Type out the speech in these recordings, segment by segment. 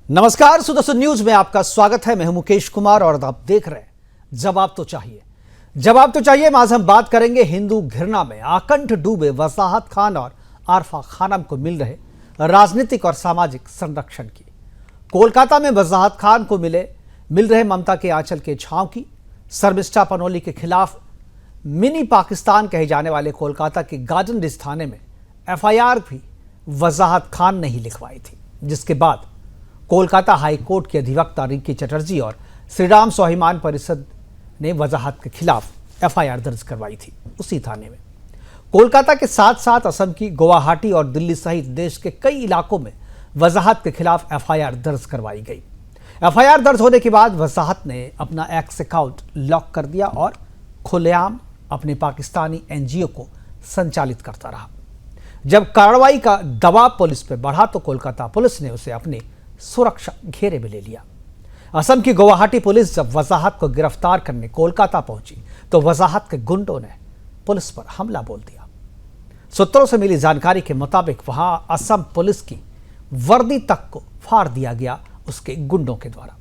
नमस्कार, सुदर्शन न्यूज में आपका स्वागत है। मैं हूं मुकेश कुमार और आप देख रहे हैं जवाब तो चाहिए। जवाब तो चाहिए में आज हम बात करेंगे हिंदू घृणा में आकंठ डूबे वजाहत खान और आरफा खानम को मिल रहे राजनीतिक और सामाजिक संरक्षण की। कोलकाता में वजाहत खान को मिल रहे ममता के आंचल के छांव की। शर्मिष्ठा पनोली के खिलाफ मिनी पाकिस्तान कहे जाने वाले कोलकाता के गार्डन रिज थाने में एफआईआर भी वजाहत खान ने ही लिखवाई थी, जिसके बाद कोलकाता हाई कोर्ट के अधिवक्ता रिंकी चटर्जी और श्रीराम स्वाभिमान परिषद ने वजाहत के खिलाफ एफआईआर दर्ज करवाई थी उसी थाने में। कोलकाता के साथ साथ असम की गुवाहाटी और दिल्ली सहित देश के कई इलाकों में वजाहत के खिलाफ एफआईआर दर्ज करवाई गई। एफआईआर दर्ज होने के बाद वजाहत ने अपना एक्स अकाउंट लॉक कर दिया और खुलेआम अपने पाकिस्तानी एनजीओ को संचालित करता रहा। जब कार्रवाई का दबाव पुलिस पर बढ़ा तो कोलकाता पुलिस ने उसे अपने सुरक्षा घेरे में ले लिया। असम की गुवाहाटी पुलिस जब वजाहत को गिरफ्तार करने कोलकाता पहुंची तो वजाहत के गुंडों ने पुलिस पर हमला बोल दिया। सूत्रों से मिली जानकारी के मुताबिक वहां असम पुलिस की वर्दी तक को फाड़ दिया गया उसके गुंडों के द्वारा।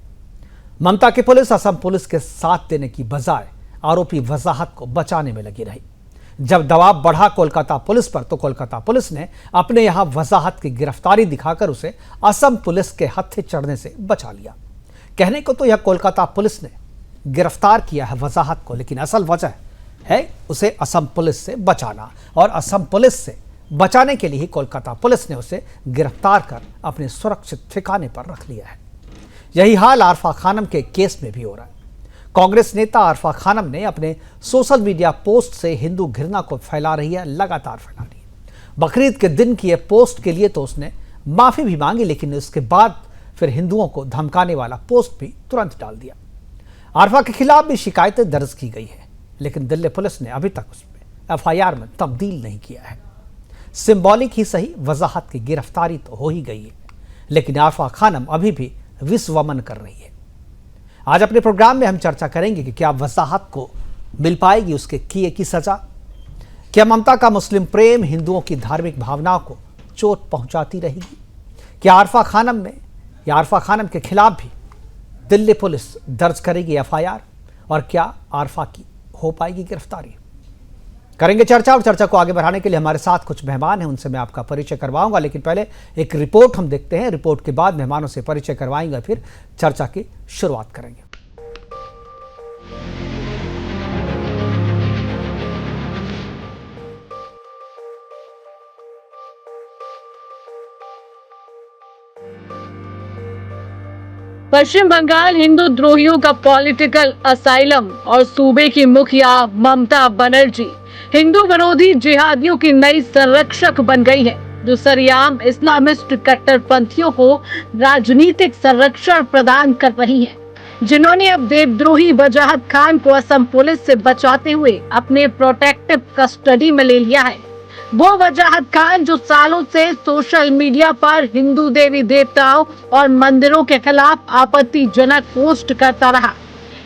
ममता की पुलिस असम पुलिस के साथ देने की बजाय आरोपी वजाहत को बचाने में लगी रही। जब दबाव बढ़ा कोलकाता पुलिस पर तो कोलकाता पुलिस ने अपने यहां वजाहत की गिरफ्तारी दिखाकर उसे असम पुलिस के हत्थे चढ़ने से बचा लिया। कहने को तो यह कोलकाता पुलिस ने गिरफ्तार किया है वजाहत को, लेकिन असल वजह है उसे असम पुलिस से बचाना, और असम पुलिस से बचाने के लिए ही कोलकाता पुलिस ने उसे गिरफ्तार कर अपने सुरक्षित ठिकाने पर रख लिया है। यही हाल आरफा खानम के केस में भी हो रहा है। कांग्रेस नेता आरफा खानम ने अपने सोशल मीडिया पोस्ट से हिंदू घृणा को फैला रही है, लगातार फैला रही है। बकरीद के दिन की पोस्ट के लिए तो उसने माफी भी मांगी, लेकिन उसके बाद फिर हिंदुओं को धमकाने वाला पोस्ट भी तुरंत डाल दिया। आरफा के खिलाफ भी शिकायतें दर्ज की गई है, लेकिन दिल्ली पुलिस ने अभी तक उसमें एफआईआर में तब्दील नहीं किया है। सिंबॉलिक ही सही, वजाहत की गिरफ्तारी तो हो ही गई है, लेकिन आरफा खानम अभी भी विश्वमन कर रही है। आज अपने प्रोग्राम में हम चर्चा करेंगे कि क्या वजाहत को मिल पाएगी उसके किए की सजा। क्या ममता का मुस्लिम प्रेम हिंदुओं की धार्मिक भावनाओं को चोट पहुंचाती रहेगी। क्या आरफा खानम के खिलाफ भी दिल्ली पुलिस दर्ज करेगी एफआईआर, और क्या आरफा की हो पाएगी गिरफ्तारी। करेंगे चर्चा, और चर्चा को आगे बढ़ाने के लिए हमारे साथ कुछ मेहमान हैं, उनसे मैं आपका परिचय करवाऊंगा। लेकिन पहले एक रिपोर्ट हम देखते हैं। रिपोर्ट के बाद मेहमानों से परिचय करवाएंगे, फिर चर्चा की शुरुआत करेंगे। पश्चिम बंगाल हिंदू द्रोहियों का पॉलिटिकल असाइलम और सूबे की मुखिया ममता बनर्जी हिंदू विरोधी जिहादियों की नई संरक्षक बन गई है, जो सरेआम इस्लामिस्ट कट्टरपंथियों को राजनीतिक संरक्षण प्रदान कर रही है, जिन्होंने अब देवद्रोही वजाहत खान को असम पुलिस से बचाते हुए अपने प्रोटेक्टिव कस्टडी में ले लिया है। वो वजाहत खान जो सालों से सोशल मीडिया पर हिंदू देवी देवताओं और मंदिरों के खिलाफ आपत्तिजनक पोस्ट करता रहा,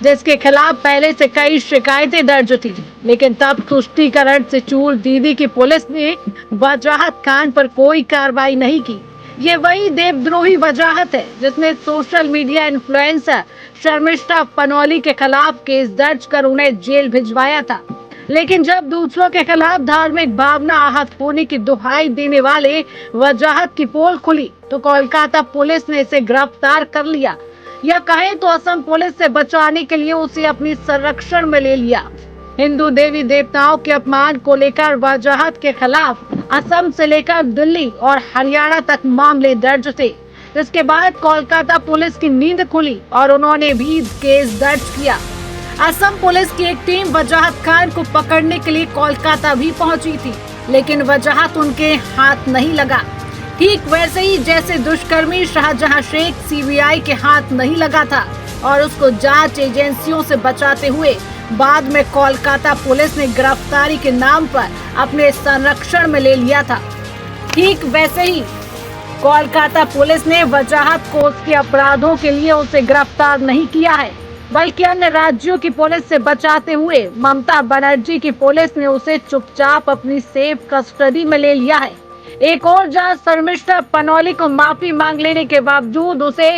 जिसके खिलाफ पहले से कई शिकायतें दर्ज थी, लेकिन तब तुष्टीकरण से चूर दीदी की पुलिस ने वजाहत खान पर कोई कार्रवाई नहीं की। ये वही देवद्रोही वजाहत है जिसने social media influencer Sharmishtha Panoli के खिलाफ केस दर्ज कर उन्हें जेल भिजवाया था। लेकिन जब दूसरों के खिलाफ धार्मिक भावना आहत होने की दुहाई देने वाले वजाहत की पोल खुली तो कोलकाता पुलिस ने इसे गिरफ्तार कर लिया, या कहें तो असम पुलिस से बचाने के लिए उसे अपनी संरक्षण में ले लिया। हिंदू देवी देवताओं के अपमान को लेकर वजाहत के खिलाफ असम से लेकर दिल्ली और हरियाणा तक मामले दर्ज थे, जिसके बाद कोलकाता पुलिस की नींद खुली और उन्होंने भी केस दर्ज किया। असम पुलिस की एक टीम वजाहत खान को पकड़ने के लिए कोलकाता भी पहुंची थी, लेकिन वजाहत उनके हाथ नहीं लगा। ठीक वैसे ही जैसे दुष्कर्मी शाहजहां शेख सीबीआई के हाथ नहीं लगा था और उसको जांच एजेंसियों से बचाते हुए बाद में कोलकाता पुलिस ने गिरफ्तारी के नाम पर अपने संरक्षण में ले लिया था, ठीक वैसे ही कोलकाता पुलिस ने वजाहत को उसके अपराधों के लिए उसे गिरफ्तार नहीं किया है, बल्कि अन्य राज्यों की पुलिस से बचाते हुए ममता बनर्जी की पुलिस ने उसे चुपचाप अपनी सेफ कस्टडी में ले लिया है। एक और जहां शर्मिष्ठा पनौली को माफी मांग लेने के बावजूद उसे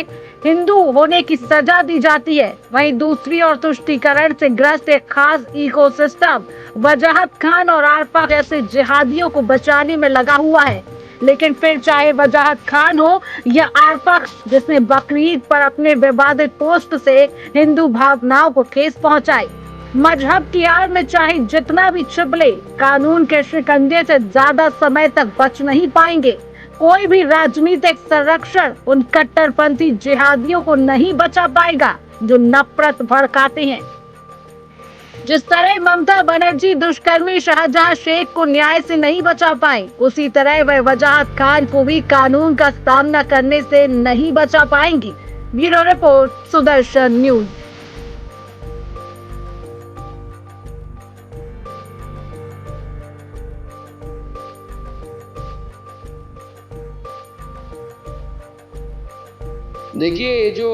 हिंदू होने की सजा दी जाती है, वहीं दूसरी ओर तुष्टीकरण से ग्रस्त एक खास इकोसिस्टम वजाहत खान और आरफा जैसे जिहादियों को बचाने में लगा हुआ है। लेकिन फिर चाहे वजाहत खान हो या आरफा, जिसने बकरीद पर अपने विवादित पोस्ट से हिंदू भावनाओं को ठेस पहुंचाई, मजहब की आड़ में चाहे जितना भी छिपले, कानून के शिकंजे से ज्यादा समय तक बच नहीं पाएंगे। कोई भी राजनीतिक संरक्षण उन कट्टरपंथी जिहादियों को नहीं बचा पाएगा जो नफरत भड़काते हैं। जिस तरह ममता बनर्जी दुष्कर्मी शाहजहां शेख को न्याय से नहीं बचा पाए, उसी तरह वह वजाहत खान को भी कानून का सामना करने से नहीं बचा पाएंगी। Bureau report, Sudarshan news. देखिए, ये जो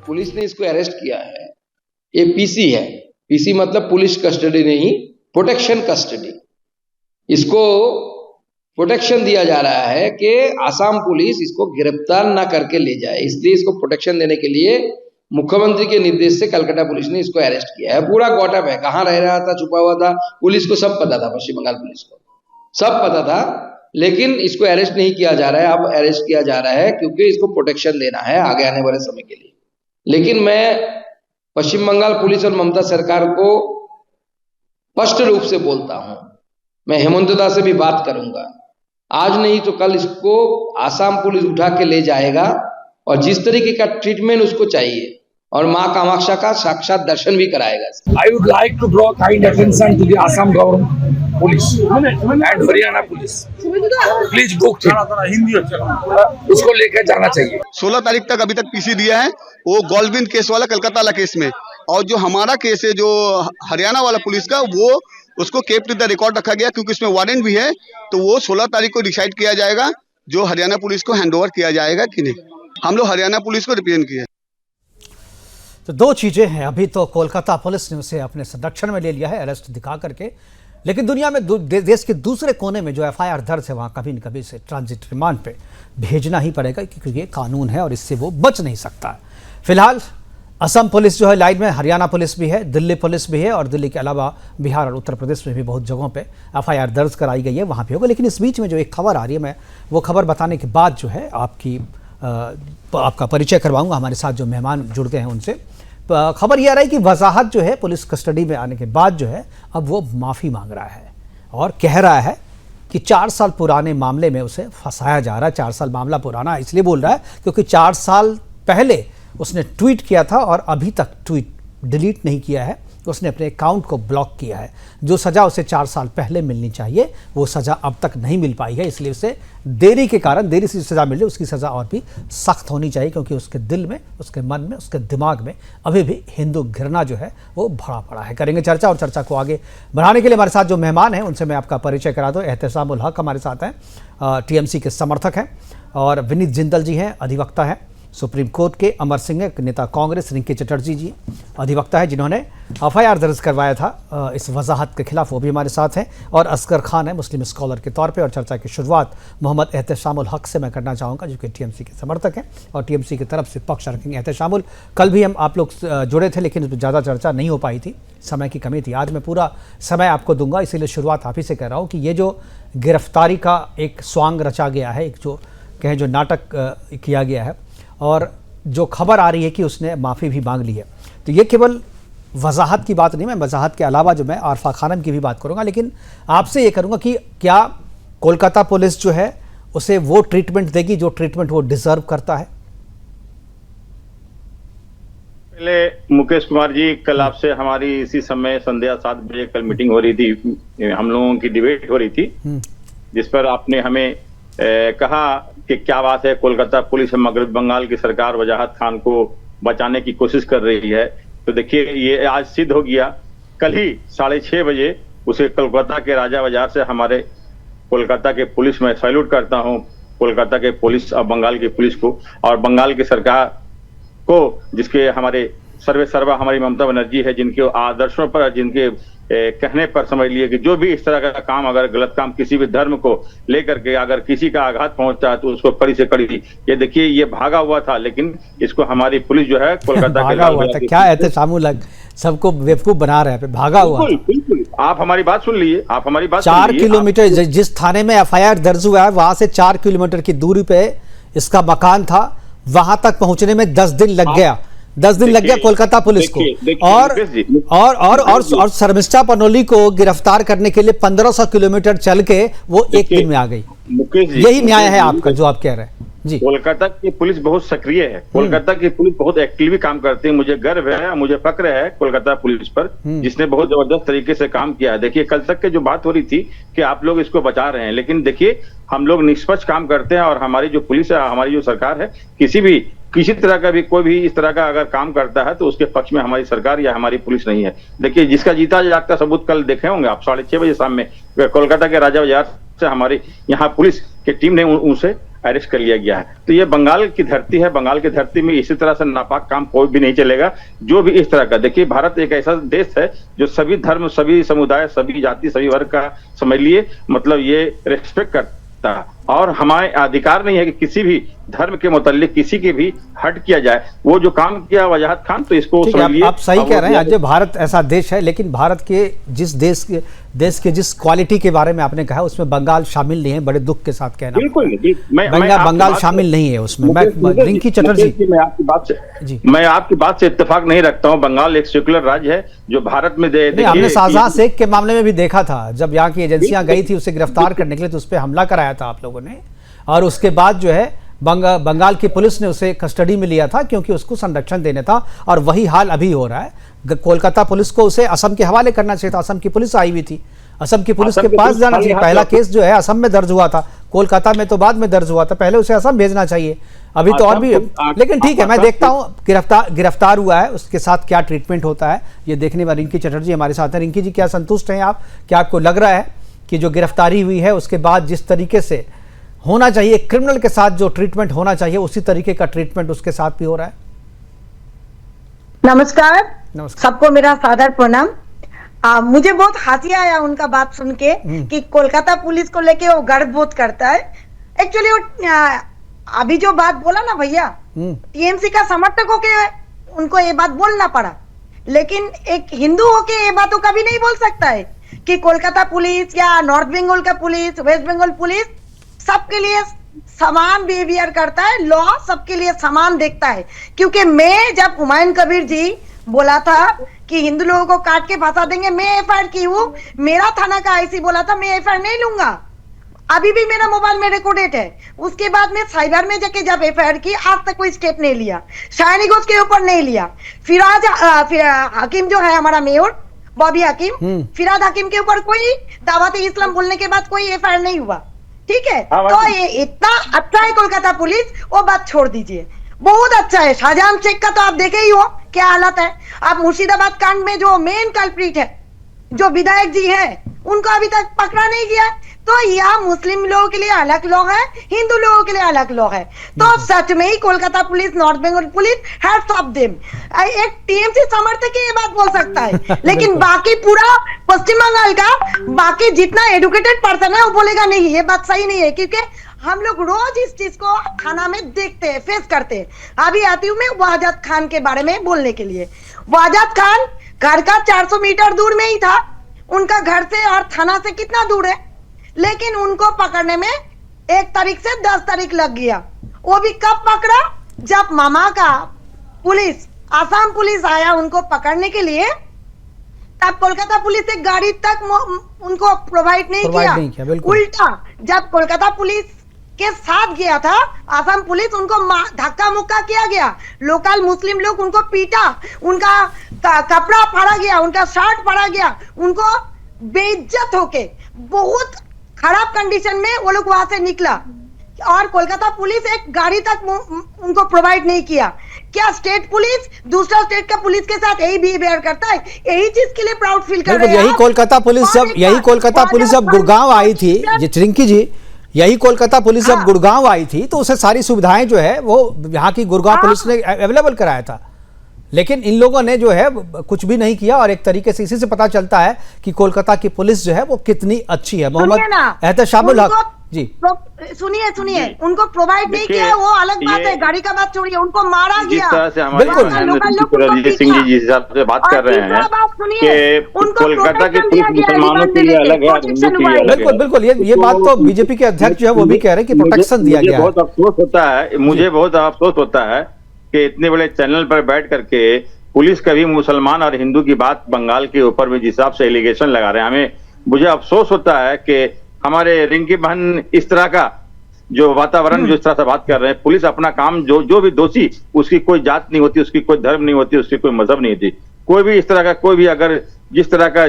पुलिस ने इसको अरेस्ट किया है, ये पीसी है। पीसी मतलब पुलिस कस्टडी नहीं, प्रोटेक्शन कस्टडी। इसको प्रोटेक्शन दिया जा रहा है कि आसाम पुलिस इसको गिरफ्तार ना करके ले जाए, इसलिए इसको प्रोटेक्शन देने के लिए मुख्यमंत्री के निर्देश से कलकत्ता पुलिस ने इसको अरेस्ट किया है। पूरा गॉटअप है, कहाँ रह रहा था, छुपा हुआ था, पुलिस को सब पता था, पश्चिम बंगाल पुलिस को सब पता था, लेकिन इसको अरेस्ट नहीं किया जा रहा है। अब अरेस्ट किया जा रहा है क्योंकि इसको प्रोटेक्शन देना है आगे आने वाले समय के लिए। लेकिन मैं पश्चिम बंगाल पुलिस और ममता सरकार को स्पष्ट रूप से बोलता हूं, मैं हेमंतदा से भी बात करूंगा, आज नहीं तो कल इसको आसाम पुलिस उठा के ले जाएगा और जिस तरीके का ट्रीटमेंट उसको चाहिए और मां कामाक्षा का साक्षात दर्शन भी कराएगा। I would like to draw kind attention to the Assam government police and Haryana police. Please book him. उसको लेकर जाना चाहिए। 16 तारीख तक अभी तक पीसी दिया है, वो गोल्डविन केस वाला कलकत्ता वाला केस में, और जो हमारा केस है जो हरियाणा वाला पुलिस का, वो उसको केप्ट द रिकॉर्ड रखा गया क्योंकि उसमें वारंट भी है। तो वो 16 तारीख को डिसाइड किया जाएगा जो हरियाणा पुलिस को हैंडओवर किया जाएगा कि नहीं। हम लोग हरियाणा पुलिस को रिप्रेजेंट किए। तो दो चीजें हैं, अभी तो कोलकाता पुलिस ने उसे अपने संरक्षण में ले लिया है अरेस्ट दिखा करके, लेकिन दुनिया में देश के दूसरे कोने में जो एफआईआर दर्ज है वहां कभी न कभी से ट्रांजिट रिमांड पे भेजना ही पड़ेगा क्योंकि ये कानून है और इससे वो बच नहीं सकता है। फिलहाल असम पुलिस जो है लाइन में, हरियाणा पुलिस भी है, दिल्ली पुलिस भी है और दिल्ली के अलावा बिहार और उत्तर प्रदेश में भी बहुत जगहों पे एफआईआर दर्ज कराई गई है, वहाँ पे होगा। लेकिन इस बीच में जो एक खबर आ रही है, मैं वो खबर बताने के बाद जो है आपका परिचय करवाऊंगा। हमारे साथ जो मेहमान जुड़ गए हैं उनसे खबर यह आ रही है कि वजाहत जो है पुलिस कस्टडी में आने के बाद जो है अब वो माफ़ी मांग रहा है और कह रहा है कि 4 साल पुराने मामले में उसे फंसाया जा रहा है। 4 साल मामला पुराना इसलिए बोल रहा है क्योंकि 4 साल पहले उसने ट्वीट किया था और अभी तक ट्वीट डिलीट नहीं किया है, उसने अपने अकाउंट को ब्लॉक किया है। जो सज़ा उसे 4 साल पहले मिलनी चाहिए वो सज़ा अब तक नहीं मिल पाई है, इसलिए उसे देरी के कारण, देरी से सज़ा मिल रही, उसकी सज़ा और भी सख्त होनी चाहिए क्योंकि उसके दिल में, उसके मन में, उसके दिमाग में अभी भी हिंदू घृणा जो है वो भरा पड़ा है। करेंगे चर्चा और चर्चा को आगे बढ़ाने के लिए हमारे साथ जो मेहमान हैं उनसे मैं आपका परिचय करा दूँ। एहतसामुल हक हमारे साथ हैं, टीएमसी के समर्थक हैं, और विनीत जिंदल जी हैं, अधिवक्ता हैं सुप्रीम कोर्ट के, अमर सिंह नेता कांग्रेस, रिंकी चटर्जी जी अधिवक्ता है जिन्होंने एफआईआर दर्ज करवाया था इस वजाहत के खिलाफ, वो भी हमारे साथ हैं, और असगर खान है मुस्लिम स्कॉलर के तौर पे। और चर्चा की शुरुआत मोहम्मद एहतशामुल हक से मैं करना चाहूँगा जो कि टीएमसी के समर्थक हैं और टीएमसी की तरफ से पक्ष रखेंगे। एहतशामुल, कल भी हम आप लोग जुड़े थे लेकिन ज़्यादा चर्चा नहीं हो पाई थी, समय की कमी थी। आज मैं पूरा समय आपको दूंगा, इसीलिए शुरुआत आप ही से कर रहा हूँ कि ये जो गिरफ्तारी का एक स्वांग रचा गया है, एक जो कहें जो नाटक किया गया है और जो खबर आ रही है कि उसने माफ़ी भी मांग ली है, तो ये केवल वजाहत की बात नहीं, मैं वजाहत के अलावा जो मैं आरफा खानम की भी बात करूंगा, लेकिन आपसे ये करूंगा कि क्या कोलकाता पुलिस जो है उसे वो ट्रीटमेंट देगी जो ट्रीटमेंट वो डिजर्व करता है? पहले मुकेश कुमार जी, कल आपसे हमारी इसी समय संध्या 7 बजे कल मीटिंग हो रही थी, हम लोगों की डिबेट हो रही थी, जिस पर आपने हमें कहा कि क्या बात है, कोलकाता पुलिस मगरब बंगाल की सरकार वजाहत खान को बचाने की कोशिश कर रही है। तो देखिए, ये आज सिद्ध हो गया। कल ही 6:30 बजे उसे कोलकाता के राजा बाजार से हमारे कोलकाता के पुलिस में सैल्यूट करता हूं, कोलकाता के पुलिस और बंगाल की पुलिस को और बंगाल की सरकार को, जिसके हमारे सर्वे सर्वा हमारी ममता बनर्जी है, जिनके आदर्शों पर, जिनके कहने पर समझ लिए कि जो भी इस तरह का काम, अगर गलत काम किसी भी धर्म को लेकर के अगर किसी का आघात पहुंचता है तो उसको कड़ी से कड़ी। ये देखिए, ये भागा हुआ था, लेकिन इसको हमारी पुलिस जो है कोलकाता भागा हुआ था, क्या एहतशामुल सबको बेवकूफ बना रहे हैं, भागा हुआ। बिल्कुल, आप हमारी बात सुन लीजिए, आप हमारी बात 4 किलोमीटर जिस थाने में एफआईआर दर्ज हुआ है वहां से 4 किलोमीटर की दूरी पे इसका मकान था, वहां तक पहुंचने में 10 दिन लग गया। 10 दिन लग गया कोलकाता पुलिस को। और शर्मिष्ठा पनोली को गिरफ्तार करने के लिए 1500 किलोमीटर चल के वो एक दिन में आ गई। यही न्याय है आपका जो आप कह रहे हैं जी। कोलकाता की पुलिस बहुत सक्रिय है, कोलकाता की पुलिस बहुत एक्टिवली काम करती है। मुझे गर्व है, मुझे फक्र है कोलकाता पुलिस पर, जिसने बहुत जबरदस्त तरीके से काम किया है। देखिए, कल तक के जो बात हो रही थी कि आप लोग इसको बचा रहे हैं, लेकिन देखिए हम लोग निष्पक्ष काम करते हैं और हमारी जो पुलिस है, हमारी जो सरकार है, किसी तरह का भी कोई भी इस तरह का अगर काम करता है तो उसके पक्ष में हमारी सरकार या हमारी पुलिस नहीं है। देखिए, जिसका जीता जागता सबूत कल देखे होंगे आप 6:30 बजे शाम में कोलकाता के राजा बाजार से हमारी यहाँ पुलिस की टीम ने उनसे अरेस्ट कर लिया गया है। तो ये बंगाल की धरती है, बंगाल की धरती में इसी तरह से नापाक काम कोई भी नहीं चलेगा जो भी इस तरह का। देखिए, भारत एक ऐसा देश है जो सभी धर्म, सभी समुदाय, सभी जाति, सभी वर्ग का समझ लिए मतलब ये रेस्पेक्ट करता है, और हमारे अधिकार नहीं है कि किसी भी धर्म के मुतालिक किसी के भी हट किया जाए। वो जो काम किया वजाहत खान, तो इसको समझिए। आप सही कह रहे हैं। आज भारत ऐसा देश है, लेकिन भारत के जिस देश के जिस क्वालिटी के बारे में आपने कहा उसमें बंगाल शामिल नहीं है। बड़े दुख के साथ कहना, बिल्कुल बंगाल शामिल नहीं है उसमें। रिंकी चटर्जी, मैं आपकी बात से इत्तेफाक नहीं रखता हूँ। बंगाल एक सेक्युलर राज्य है जो भारत में हमने शाहजहां शेख के मामले में भी देखा था, जब यहाँ की एजेंसियां गई थी उसे गिरफ्तार करने के लिए तो उस पर हमला कराया था आप लोगों ने, और उसके बाद जो है बंगाल की पुलिस ने उसे कस्टडी में लिया था क्योंकि उसको संरक्षण देना था। और वही हाल अभी हो रहा है। कोलकाता पुलिस को उसे असम के हवाले करना चाहिए था। असम की पुलिस आई हुई थी, असम की पुलिस के पास जाना चाहिए। पहला केस जो है असम में दर्ज हुआ था, कोलकाता में तो बाद में दर्ज हुआ था। पहले उसे असम भेजना चाहिए। अभी तो और भी, लेकिन ठीक है, मैं देखता हूँ गिरफ्तार हुआ है, उसके साथ क्या ट्रीटमेंट होता है ये देखने में रिंकी चटर्जी हमारे साथ है। रिंकी जी, क्या संतुष्ट हैं आप? क्या आपको लग रहा है कि जो गिरफ्तारी हुई है उसके बाद जिस तरीके से होना चाहिए, क्रिमिनल के साथ जो ट्रीटमेंट होना चाहिए उसी तरीके का ट्रीटमेंट उसके साथ भी हो रहा है? नमस्कार। सबको मेरा सादर प्रणाम। मुझे बहुत हंसी आया उनका बात सुन के कि कोलकाता पुलिस को लेके वो गर्वबोध करता है। एक्चुअली वो अभी जो बात बोला ना भैया, टीएमसी का समर्थक होके उनको ये बात बोलना पड़ा, लेकिन एक हिंदू होके ये बातों कभी नहीं बोल सकता है कि कोलकाता पुलिस या नॉर्थ बंगाल का पुलिस, वेस्ट बंगाल पुलिस सबके लिए समान बिहेवियर करता है। लॉ सबके लिए समान देखता है। क्योंकि मैं जब हुमायूं कबीर जी बोला था कि हिंदू लोगों को काट के फंसा देंगे, मैं एफआईआर की हूँ। मेरा थाना का आईसी बोला था मैं एफआईआर नहीं लूंगा। अभी भी मेरा मोबाइल में रिकॉर्डेड है। उसके बाद मैं साइबर में जाके जब एफआईआर की, आज तक कोई स्टेप नहीं लिया। शायनी घोष के ऊपर नहीं लिया। फिराज हकीम जो है हमारा मेयर बॉबी हकीम, फिराज हकीम के ऊपर कोई दावत इस्लाम बोलने के बाद कोई एफआईआर नहीं हुआ। ठीक है, तो ये इतना अच्छा है कोलकाता पुलिस, वो बात छोड़ दीजिए। बहुत अच्छा है। शाहजहां शेख का तो आप देखे ही हो क्या हालत है। आप मुर्शिदाबाद कांड में जो मेन कल्प्रिट है, जो विधायक जी हैं, उनको अभी तक पकड़ा नहीं गया। तो यह मुस्लिम लोगों के लिए अलग लॉ है, हिंदू लोगों के लिए अलग लॉ है। तो सच में ही Kolkata police, north Bengal police, hats off them. एक टीएमसी समर्थक ही ये बात बोल सकता है, लेकिन बाकी पूरा पश्चिम बंगाल का बाकी जितना एडुकेटेड पर्सन है वो बोलेगा नहीं, ये बात सही नहीं है। क्योंकि हम लोग रोज इस चीज को थाना में देखते हैं, फेस करते हैं। अभी आती हूँ मैं वाजद खान के बारे में बोलने के लिए। वाजद खान घर का 400 मीटर दूर में ही था। उनका घर से और थाना से कितना दूर है, लेकिन उनको पकड़ने में 1 तारीख से 10 तारीख लग गया। वो भी कब पकड़ा, जब मामा का पुलिस, आसाम पुलिस आया उनको पकड़ने के लिए, तब कोलकाता पुलिस एक गाड़ी तक उनको प्रोवाइड नहीं किया। उल्टा जब कोलकाता पुलिस के साथ गया था आसाम पुलिस, उनको धक्का मुक्का किया गया। लोकल मुस्लिम लोग उनको पीटा, उनका कपड़ा फाड़ा गया, उनका शर्ट फाड़ा गया, उनको बेइज्जत होके बहुत खराब कंडीशन में वो लोग वहां से निकला। और कोलकाता पुलिस एक गाड़ी तक उनको प्रोवाइड नहीं किया। क्या स्टेट पुलिस दूसरा स्टेट का पुलिस के साथ यही बिहेवियर करता है? यही चीज के लिए प्राउड फील कर रहे हैं। यही कोलकाता पुलिस जब गुड़गांव आई थी, रिंकी जी, यही कोलकाता पुलिस जब गुड़गांव आई थी तो उसे सारी सुविधाएं जो है वो यहाँ की गुड़गांव पुलिस ने अवेलेबल कराया था। लेकिन इन लोगों ने जो है कुछ भी नहीं किया और एक तरीके से इसी से पता चलता है कि कोलकाता की पुलिस जो है वो कितनी अच्छी है। मोहम्मद एहतशामुल हक जी, सुनिए उनको प्रोवाइड नहीं किया है वो अलग बात है, गाड़ी का बात छोड़िए, उनको मारा जिस गया। तरह से हमारे रणजीत सिंह जी जिस हिसाब से बात कर रहे हैं कि कोलकाता की पुलिस मुसलमानों के लिए अलग है, हिंदू के लिए अलग है। बिल्कुल बिल्कुल, ये बात तो बीजेपी के अध्यक्ष जो है वो भी कह रहे हैं कि प्रोटेक्शन दिया गया है। बहुत अफसोस होता है, मुझे बहुत अफसोस होता है कि इतने बड़े चैनल पर बैठ करके पुलिस कभी मुसलमान और हिंदू की बात बंगाल के ऊपर में जिस हिसाब से एलिगेशन लगा रहे हैं, हमें मुझे अफसोस होता है कि हमारे रिंकी बहन इस तरह का जो वातावरण जो इस तरह से बात कर रहे हैं। पुलिस अपना काम जो भी दोषी, उसकी कोई जात नहीं होती, उसकी कोई धर्म नहीं होती, उसकी कोई मजहब नहीं होती, कोई भी इस तरह का कोई भी अगर जिस तरह का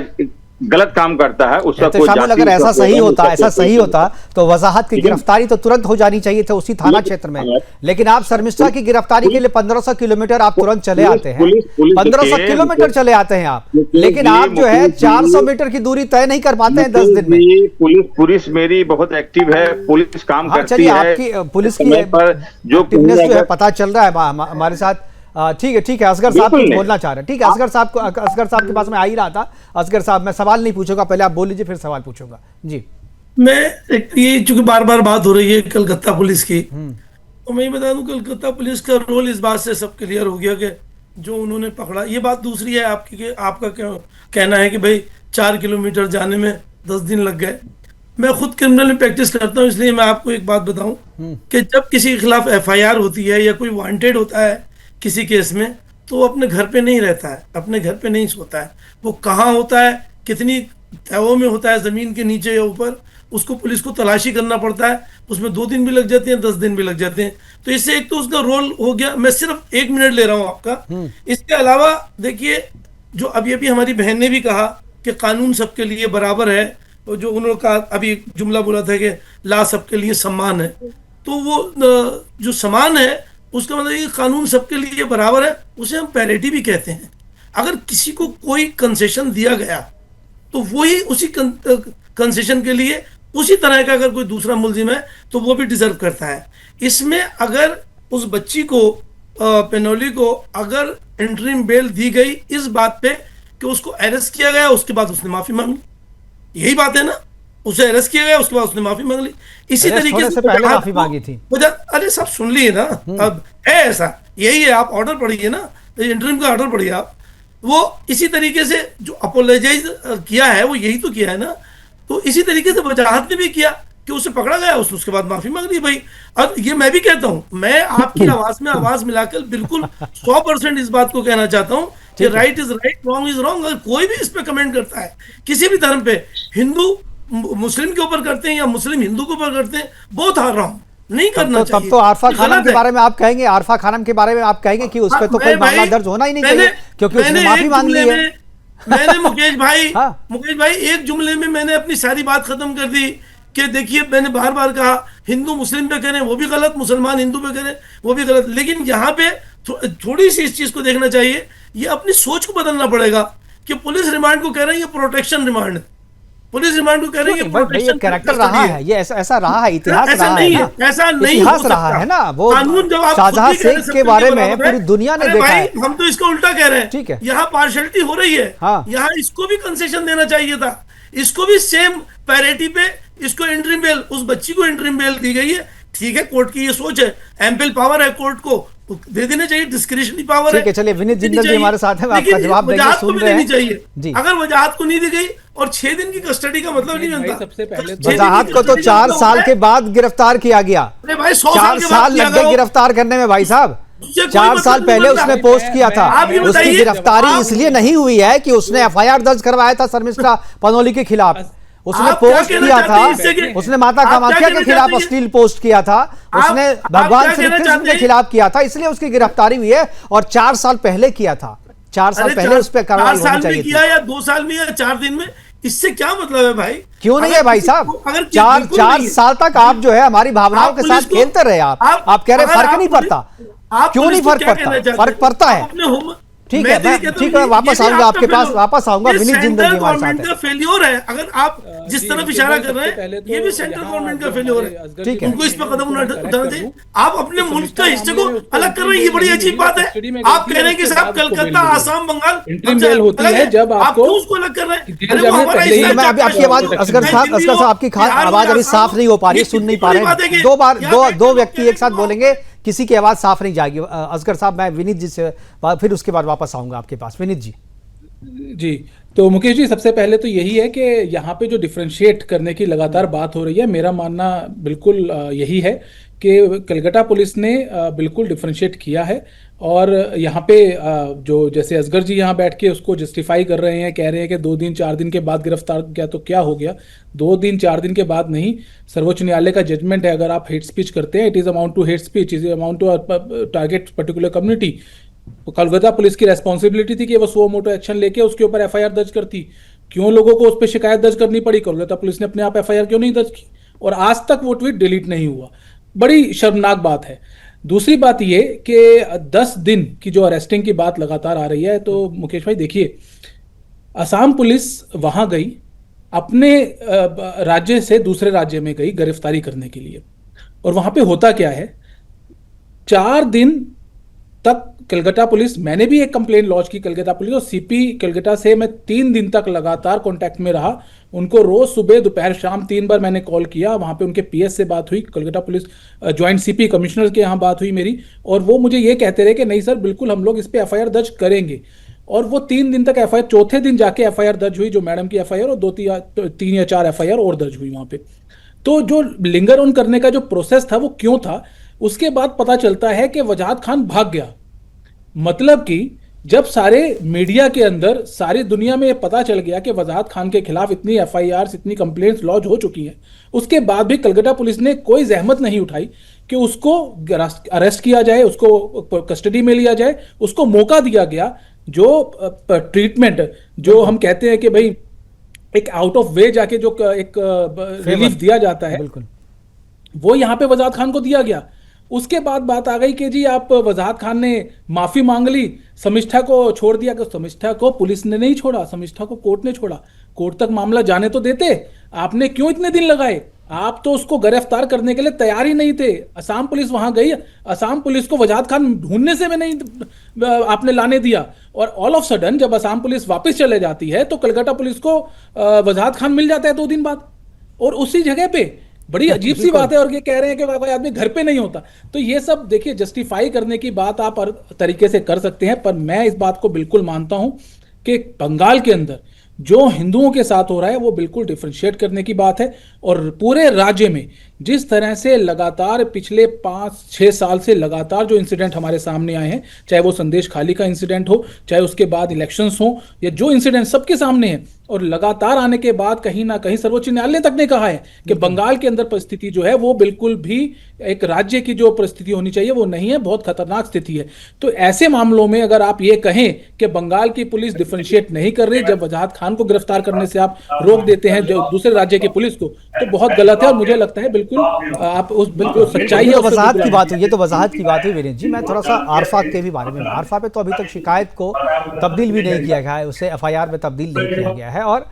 गलत काम करता है उसका कोई जाति, अगर ऐसा सही होता तो वजाहत की गिरफ्तारी तो तुरंत हो जानी चाहिए थी उसी थाना क्षेत्र में। लेकिन आप शर्मिष्ठा की गिरफ्तारी के लिए 1500 किलोमीटर आप तुरंत चले आते हैं, 1500 किलोमीटर चले आते हैं आप, लेकिन आप जो है 400 मीटर की दूरी तय नहीं कर पाते हैं 10 दिन में। पुलिस मेरी बहुत एक्टिव है, पुलिस काम करती है, आपकी पुलिस की पर जो पता चल रहा है हमारे साथ। ठीक है, असगर साहब कुछ बोलना चाह रहे हैं। ठीक है, असगर साहब के पास मैं आ ही रहा था। असगर साहब, मैं सवाल नहीं पूछूंगा, पहले आप बोल लीजिए फिर सवाल पूछूंगा जी। ये चूंकि बार बार बात हो रही है कलकत्ता पुलिस की, तो मैं बता दूं कलकत्ता पुलिस का रोल इस बात से सब क्लियर हो गया कि जो उन्होंने पकड़ा, ये बात दूसरी है आपकी कि आपका क्या कहना है कि भाई 4 किलोमीटर जाने में 10 दिन लग गए। मैं खुद क्रिमिनल में प्रैक्टिस करता हूँ, इसलिए मैं आपको एक बात बताऊं कि जब किसी के खिलाफ FIR होती है या कोई वांटेड होता है किसी केस में, तो वो अपने घर पे नहीं रहता है, अपने घर पे नहीं सोता है। वो कहाँ होता है, कितनी तहों में होता है, जमीन के नीचे या ऊपर, उसको पुलिस को तलाशी करना पड़ता है। उसमें 2 दिन भी लग जाते हैं, 10 दिन भी लग जाते हैं। तो इससे एक तो उसका रोल हो गया। मैं सिर्फ 1 मिनट ले रहा हूँ आपका। इसके अलावा देखिए, जो अभी हमारी बहन ने भी कहा कि कानून सबके लिए बराबर है, और जो उन्होंने कहा अभी जुमला बोला था कि ला सबके लिए समान है, तो वो जो समान है उसका मतलब ये कानून सबके लिए बराबर है, उसे हम पैरिटी भी कहते हैं। अगर किसी को कोई कंसेशन दिया गया तो वही उसी कंसेशन के लिए उसी तरह का अगर कोई दूसरा मुलजिम है तो वो भी डिजर्व करता है। इसमें अगर उस बच्ची को पेनोली को अगर इंटरिम बेल दी गई इस बात पे कि उसको अरेस्ट किया गया, उसके बाद उसने माफी मांग ली, यही बात है ना। उसे अरेस्ट किया गया, उसके बाद उसने माफी मांग ली। इसी तरीके से पहले माफी मांगी थी। अरे सब सुन लिए ना, अब है ऐसा, यही है। आप ऑर्डर पढ़िए ना, इंटरिम का ऑर्डर पढ़िए आप। वो इसी तरीके से जो अपोलोजाइज किया है वो यही तो किया है ना। तो इसी तरीके से वजाहत ने भी किया कि उसे पकड़ा गया, उसके बाद माफी मांग ली भाई। और ये मैं भी कहता हूँ, मैं आपकी आवाज में आवाज मिलाकर बिल्कुल 100% इस बात को कहना चाहता हूँ कि right is right, wrong is wrong. अगर कोई भी इस पे कमेंट करता है किसी भी धर्म पे, हिंदू मुस्लिम के ऊपर करते हैं या मुस्लिम हिंदू के ऊपर करते हैं, बहुत हार रहा हूँ, नहीं करना चाहिए। तब तो आरफा खानम के बारे में आप कहेंगे, आरफा खानम के बारे में आप कहेंगे कि उस पर तो कोई मामला दर्ज होना ही नहीं चाहिए क्योंकि उसने माफी मांग ली है। मैंने मुकेश भाई एक जुमले में मैंने अपनी सारी बात खत्म कर दी कि देखिए, मैंने बार बार कहा हिंदू मुस्लिम पे करें वो भी गलत, मुसलमान हिंदू पे करें वो भी गलत। लेकिन यहाँ पे थोड़ी सी इस चीज को देखना चाहिए, ये अपनी सोच को बदलना पड़ेगा कि पुलिस रिमांड को कह रहे हैं ये प्रोटेक्शन रिमांड है, पुलिस रिमांड को कह रही है कैरेक्टर रहा है, ये ऐसा रहा है, इतिहास रहा है ना, ऐसा नहीं इतिहास रहा है ना। वो कानून जब आप शाहजहां शेख के बारे में पूरी दुनिया ने देखा है। हम तो इसको उल्टा कह रहे हैं, ठीक है, यहाँ पार्शलिटी हो रही है। यहाँ इसको भी कंसेशन देना चाहिए था, इसको भी सेम पैरिटी पे इसको इंटरिम बेल, उस बच्ची को इंटरिम बेल दी गई है। ठीक है, कोर्ट की ये सोच है, एम्पल पावर है कोर्ट को, दे देने चाहिए, डिस्क्रिशनरी पावर है। चलिए, विनीत जिंदल जी हमारे साथ हैं, आपका जवाब देंगे, सुन रहे हैं जी। अगर वजाहत को नहीं दी गई और 6 दिन की कस्टडी का मतलब नहीं बनता। सबसे पहले वजाहत को तो 4 साल के बाद गिरफ्तार किया गया। अरे भाई 4 साल लग गए गिरफ्तार करने में भाई साहब। 4 साल पहले उसने पोस्ट किया था, उसकी गिरफ्तारी इसलिए नहीं हुई है कि उसने FIR दर्ज करवाया था शर्मिष्ठा पनोली के खिलाफ। उसने पोस्ट किया था, उसने माता कामाख्या के खिलाफ अश्लील पोस्ट किया था, उसने भगवान श्री कृष्ण के खिलाफ किया था, इसलिए उसकी गिरफ्तारी हुई है। और 4 साल पहले किया था, 4 साल पहले उस पर कार्रवाई होनी चाहिए थी। या 2 साल में या 4 दिन में, इससे क्या मतलब है भाई? क्यों नहीं है भाई साहब? 4 साल तक आप जो है हमारी भावनाओं के साथ खेलते रहे। आप कह रहे फर्क नहीं पड़ता, क्यों नहीं फर्क पड़ता? फर्क पड़ता है। ठीक है, ठीक है, वापस आऊंगा आपके पास, वापस आऊंगा। विनीत जिंदल जी हमारे साथ गवर्नमेंट का फेल्योर है। अगर आप जिस तरफ इशारा कर रहे हैं, ये भी सेंट्रल गवर्नमेंट का फेल्योर है। ठीक है, उनको इस पर कदम उठाना चाहिए। आप अपने मुल्क का हिस्से को अलग कर रहे हैं, ये बड़ी अजीब बात है। आप कह रहे हैं कि साहब कलकत्ता, आसाम, बंगाल होती है जब आपको उसको अलग कर रहे हैं। मैं अभी आपकी आवाज, असगर साहब आपकी आवाज अभी साफ नहीं हो पा रही, सुन नहीं पा रहे हैं। दो व्यक्ति एक साथ बोलेंगे, किसी की आवाज साफ नहीं जाएगी। असगर साहब, मैं विनीत जी से फिर उसके बाद वापस आऊंगा आपके पास। विनीत जी। जी, तो मुकेश जी, सबसे पहले तो यही है कि यहाँ पे जो डिफरेंशिएट करने की लगातार बात हो रही है, मेरा मानना बिल्कुल यही है कि कलकत्ता पुलिस ने बिल्कुल डिफरेंशिएट किया है। और यहाँ पे जो जैसे असगर जी यहाँ बैठ के उसको जस्टिफाई कर रहे हैं, कह रहे हैं कि 2 दिन 4 दिन के बाद गिरफ्तार किया तो क्या हो गया। 2 दिन 4 दिन के बाद नहीं, सर्वोच्च न्यायालय का जजमेंट है, अगर आप हेट स्पीच करते हैं, it is amount to hate speech, is amount to target particular community. Calcutta police की रेस्पॉन्सिबिलिटी थी कि वो सो मोटो एक्शन लेके उसके ऊपर एफआईआर दर्ज करती। क्यों लोगों को उस पर शिकायत दर्ज करनी पड़ी? कलकत्ता पुलिस ने अपने आप एफआईआर क्यों नहीं दर्ज की? और आज तक वो ट्वीट डिलीट नहीं हुआ। बड़ी शर्मनाक बात है। दूसरी बात ये कि 10 दिन की जो अरेस्टिंग की बात लगातार आ रही है, तो मुकेश भाई देखिए, असम पुलिस वहां गई, अपने राज्य से दूसरे राज्य में गई गिरफ्तारी करने के लिए, और वहां पे होता क्या है, 4 दिन तक कलकत्ता पुलिस, मैंने भी एक कंप्लेन लॉन्च की कलकत्ता पुलिस, और सीपी कलकत्ता से मैं 3 दिन तक लगातार कांटेक्ट में रहा। उनको रोज सुबह दोपहर शाम 3 बार मैंने कॉल किया। वहां पे उनके पीएस से बात हुई, Calcutta police joint CP commissioner के यहाँ बात हुई मेरी, और वो मुझे ये कहते रहे कि नहीं सर, बिल्कुल हम लोग इस पे एफआईआर दर्ज करेंगे। और वो 3 दिन तक एफआईआर, चौथे दिन जाके एफआईआर दर्ज हुई, जो मैडम की एफआईआर, और 3 या 4 एफआईआर और दर्ज हुई वहां पे। तो जो लिंगर ऑन करने का जो प्रोसेस था वो क्यों था, उसके बाद पता चलता है कि वजाहत खान भाग गया। मतलब कि जब सारे मीडिया के अंदर सारी दुनिया में पता चल गया कि वजाहत खान के खिलाफ इतनी एफआईआर, इतनी कंप्लेंट्स लॉन्च हो चुकी हैं, उसके बाद भी कलकत्ता पुलिस ने कोई जहमत नहीं उठाई कि उसको अरेस्ट किया जाए, उसको कस्टडी में लिया जाए, उसको मौका दिया गया। जो ट्रीटमेंट, जो हम कहते हैं कि भाई एक आउट ऑफ वे जाके जो एक रिलीफ दिया जाता है, वो यहाँ पे वजाहत खान को दिया गया। उसके बाद बात आ गई कि जी आप, वजाहत खान ने माफी मांग ली, शमिष्ठा को छोड़ दिया। कि शमिष्ठा को पुलिस ने नहीं छोड़ा, शमिष्ठा को कोर्ट ने छोड़ा। कोर्ट तक मामला जाने तो देते, आपने क्यों इतने दिन लगाए? आप तो उसको गिरफ्तार करने के लिए तैयार ही नहीं थे। असम पुलिस वहां गई, असम पुलिस को वजाहत खान ढूंढने से भी नहीं आपने लाने दिया, और ऑल ऑफ सडन जब असम पुलिस वापस चले जाती है तो कलकत्ता पुलिस को वजाहत खान मिल जाता है 2 दिन बाद, और उसी जगह पे। बड़ी अजीब सी बात है। और ये कह रहे हैं कि कोई आदमी घर पे नहीं होता। तो ये सब देखिए, जस्टिफाई करने की बात आप हर तरीके से कर सकते हैं, पर मैं इस बात को बिल्कुल मानता हूं कि बंगाल के अंदर जो हिंदुओं के साथ हो रहा है वो बिल्कुल डिफरेंशिएट करने की बात है। और पूरे राज्य में जिस तरह से लगातार पिछले 5-6 साल से लगातार जो इंसिडेंट हमारे सामने आए हैं, चाहे वो संदेश खाली का इंसिडेंट हो, चाहे उसके बाद इलेक्शंस हो, या जो इंसिडेंट सबके सामने है, और लगातार आने के बाद कहीं ना कहीं सर्वोच्च न्यायालय तक ने कहा है कि बंगाल के अंदर परिस्थिति जो है वो बिल्कुल भी एक राज्य की जो परिस्थिति होनी चाहिए वो नहीं है, बहुत खतरनाक स्थिति है। तो ऐसे मामलों में अगर आप ये कहें कि बंगाल की पुलिस डिफरेंशिएट नहीं कर रही, जब वजाहत खान को गिरफ्तार करने से आप रोक देते हैं जो दूसरे राज्य की पुलिस को, तो बहुत गलत है। और मुझे लगता है बिल्कुल आप उस बिल्कुल सच्चाई है। वजाहत की बात हुई, ये तो वजाहत की बात हुई विनीत जी। मैं थोड़ा सा आरफा के भी बारे में, आरफा पे तो अभी तक शिकायत को तब्दील भी नहीं किया गया है, उसे एफआईआर में तब्दील नहीं किया गया है। और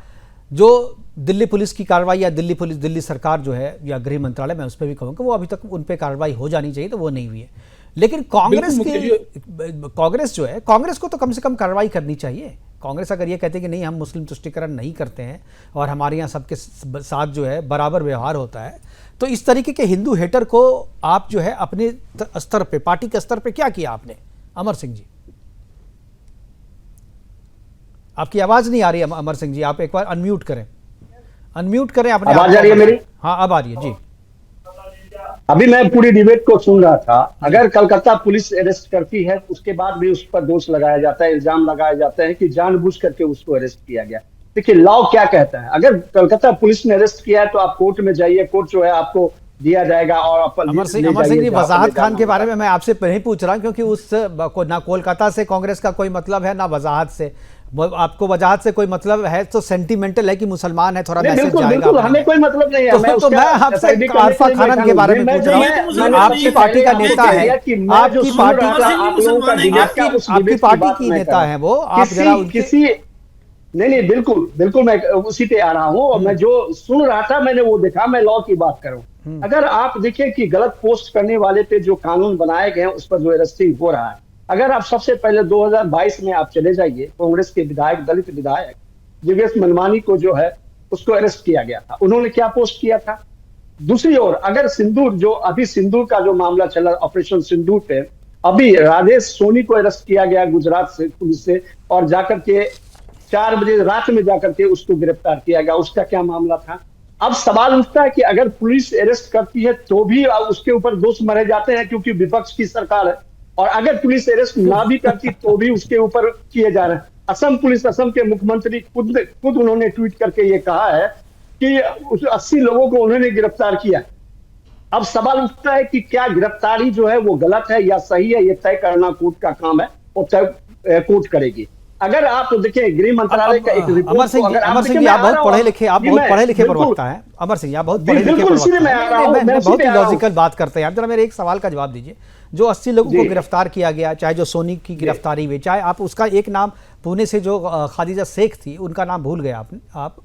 जो दिल्ली पुलिस की कार्रवाई, या दिल्ली सरकार जो है, या गृह मंत्रालय, मैं उस पर भी कहूँगा वो अभी तक उन पर कार्रवाई हो जानी चाहिए, तो वो नहीं हुई है। लेकिन कांग्रेस जो है, कांग्रेस को तो कम से कम कार्रवाई करनी चाहिए। कांग्रेस अगर ये कहते हैं कि नहीं, हम मुस्लिम तुष्टीकरण नहीं करते हैं और हमारे यहाँ सबके साथ जो है बराबर व्यवहार होता है, तो इस तरीके के हिंदू हेटर को आप जो है अपने स्तर पे, पार्टी के स्तर पे क्या किया आपने? अमर सिंह जी, आपकी आवाज नहीं आ रही है। अमर सिंह जी, आप एक बार अनम्यूट करें, अनम्यूट करें अपने। आवाज आ रही है मेरी? हाँ, अब आ रही है जी। अभी मैं पूरी डिबेट को सुन रहा था। अगर कलकत्ता पुलिस अरेस्ट करती है, उसके बाद भी उस पर दोष लगाया जाता है, इल्जाम लगाया जाता है कि जानबूझ करके उसको अरेस्ट किया गया। देखिए, लॉ क्या कहता है, अगर कलकत्ता पुलिस ने अरेस्ट किया है तो आप कोर्ट में जाइए, कोर्ट जो है आपको दिया जाएगा। और अमर सिंह जी, वजाहत खान के बारे में मैं आपसे नहीं पूछ रहा, क्योंकि उस ना कोलकाता से कांग्रेस का कोई मतलब है, ना वजाहत से। आपको वजाहत से कोई मतलब है तो सेंटिमेंटल है कि मुसलमान है, थोड़ा मैसेज बिल्कुल जाएगा बिल्कुल, अपने। हमें कोई मतलब नहीं है। तो मैं आपसे आरफा खानन के बारे में पूछ रहा हूँ, आपकी पार्टी का नेता है, आपकी पार्टी आपकी पार्टी की नेता है वो, आप जरा किसी नहीं बिल्कुल बिल्कुल, मैं उसी पे आ रहा हूँ। और मैं जो सुन रहा था मैंने वो देखा। मैं लॉ की बात करूं, अगर आप देखिए कि गलत पोस्ट करने वाले पे जो कानून बनाए गए हैं उस पर जो अरेस्टिंग हो रहा है, अगर आप सबसे पहले 2022 में आप चले जाइए, कांग्रेस के विधायक, दलित विधायक दिवेश मनमानी को जो है उसको अरेस्ट किया गया था। उन्होंने क्या पोस्ट किया था? दूसरी ओर अगर सिंदूर, जो अभी सिंदूर का जो मामला चला ऑपरेशन सिंदूर पे, अभी राजेश सोनी को अरेस्ट किया गया गुजरात से पुलिस से, और जाकर के 4 बजे रात में जाकर के उसको गिरफ्तार किया गया। उसका क्या मामला था? अब सवाल उठता है कि अगर पुलिस अरेस्ट करती है तो भी उसके ऊपर दोष मरे जाते हैं क्योंकि विपक्ष की सरकार है, और अगर पुलिस अरेस्ट ना भी करती तो भी उसके ऊपर किए जा रहे हैं। असम पुलिस, असम के मुख्यमंत्री खुद उन्होंने ट्वीट करके ये कहा है कि उस 80 लोगों को उन्होंने गिरफ्तार किया। अब सवाल उठता है कि क्या गिरफ्तारी जो है वो गलत है या सही है, ये तय करना कोर्ट का काम है और तय कोर्ट करेगी। अगर आप देखिए गृह मंत्रालय का एक रिपोर्ट, अमर सिंह जी, आप बहुत पढ़े लिखे, प्रवक्ता हैं। अमर सिंह जी, आप बहुत पढ़े लिखे प्रवक्ता हैं, बहुत ही लॉजिकल बात करते हैं आप। जरा मेरे एक सवाल का जवाब दीजिए। जो 80 लोगों को गिरफ्तार किया गया, चाहे जो सोनी की गिरफ्तारी हुई, चाहे आप उसका एक नाम पुणे से जो खादिजा शेख थी उनका नाम भूल गए आप,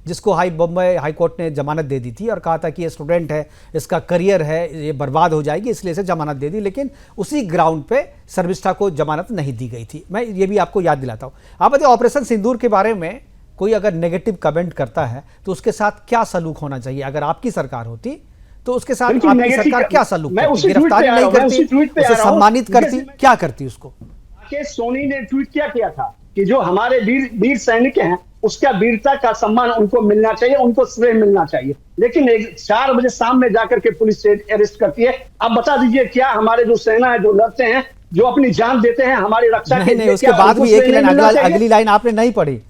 जिसको बम्बई हाई कोर्ट ने जमानत दे दी थी और कहा था कि ये स्टूडेंट है, इसका करियर है, ये बर्बाद हो जाएगी, इसलिए इसे जमानत दे दी। लेकिन उसी ग्राउंड पे शर्मिष्ठा को जमानत नहीं दी गई थी। मैं ये भी आपको याद दिलाता हूँ। आप बताइए, ऑपरेशन सिंदूर के बारे में कोई अगर नेगेटिव कमेंट करता है तो उसके साथ क्या सलूक होना चाहिए? अगर आपकी सरकार होती तो उसके साथ आपकी सरकार क्या सलूक करती? गिरफ्तारी नहीं करती, उसे सम्मानित करती, क्या करती उसको? राकेश सोनी ने ट्वीट क्या किया था कि जो हमारे वीर सैनिक हैं उसका वीरता का सम्मान उनको मिलना चाहिए, उनको श्रेय मिलना चाहिए। लेकिन 4 बजे शाम में जाकर के पुलिस से अरेस्ट करती है। आप बता दीजिए, क्या हमारे जो सेना है, जो लड़ते हैं, जो अपनी जान देते हैं हमारी रक्षा के लिए, उसके बाद भी एक लाइन, अगली लाइन आपने नहीं पढ़ी,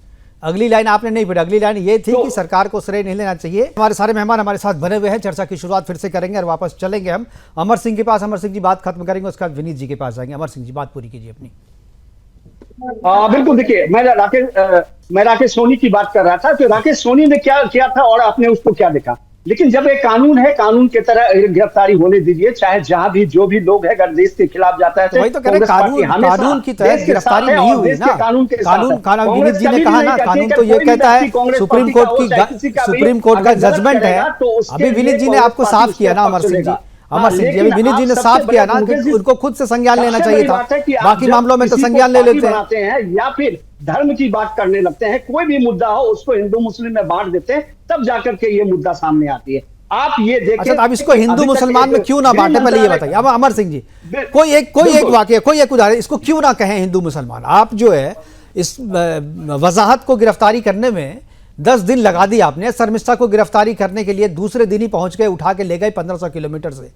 अगली लाइन ये थी कि सरकार को श्रेय नहीं लेना चाहिए। हमारे सारे मेहमान हमारे साथ बने हुए हैं, चर्चा की शुरुआत फिर से करेंगे और वापस चलेंगे हम अमर सिंह के पास। अमर सिंह जी बात खत्म करेंगे, उसके बाद विनीत जी के पास जाएंगे। अमर सिंह जी बात पूरी कीजिए अपनी। बिल्कुल, देखिए मैं राकेश सोनी की बात कर रहा था। तो राकेश सोनी ने क्या किया था और आपने उसको क्या देखा? लेकिन जब एक कानून है, कानून के तरह गिरफ्तारी होने दीजिए, चाहे जहां भी जो भी लोग है, अगर देश के खिलाफ जाता है तो वही तो कह रहे, कानून की तरह गिरफ्तारी नहीं हुई ना। कानून विनीत जी ने कहा ना, कानून तो ये कहता है, सुप्रीम कोर्ट का जजमेंट है। अभी विनीत जी ने आपको साफ किया ना, अमर सिंह जी, अभी विनीत जी ने साफ किया ना कि उनको खुद से संज्ञान लेना चाहिए था। बाकी मामलों में तो संज्ञान ले लेते हैं या फिर धर्म की बात करने लगते हैं। कोई भी मुद्दा हो उसको हिंदू मुस्लिम में बांट देते हैं, तब जाकर के ये मुद्दा सामने आती है। आप ये देखें, अच्छा, अब इसको हिंदू मुसलमान में क्यों ना बांटे, पहले ये बताइए। अब अमर सिंह जी, कोई एक वाकया, कोई एक उदाहरण, इसको क्यों ना कहें हिंदू मुसलमान? आप जो है इस वजाहत को गिरफ्तारी करने में 10 दिन लगा दी आपने। शर्मिष्ठा को गिरफ्तारी करने के लिए दूसरे दिन ही पहुंच गए, उठा के ले गए 1500 किलोमीटर से।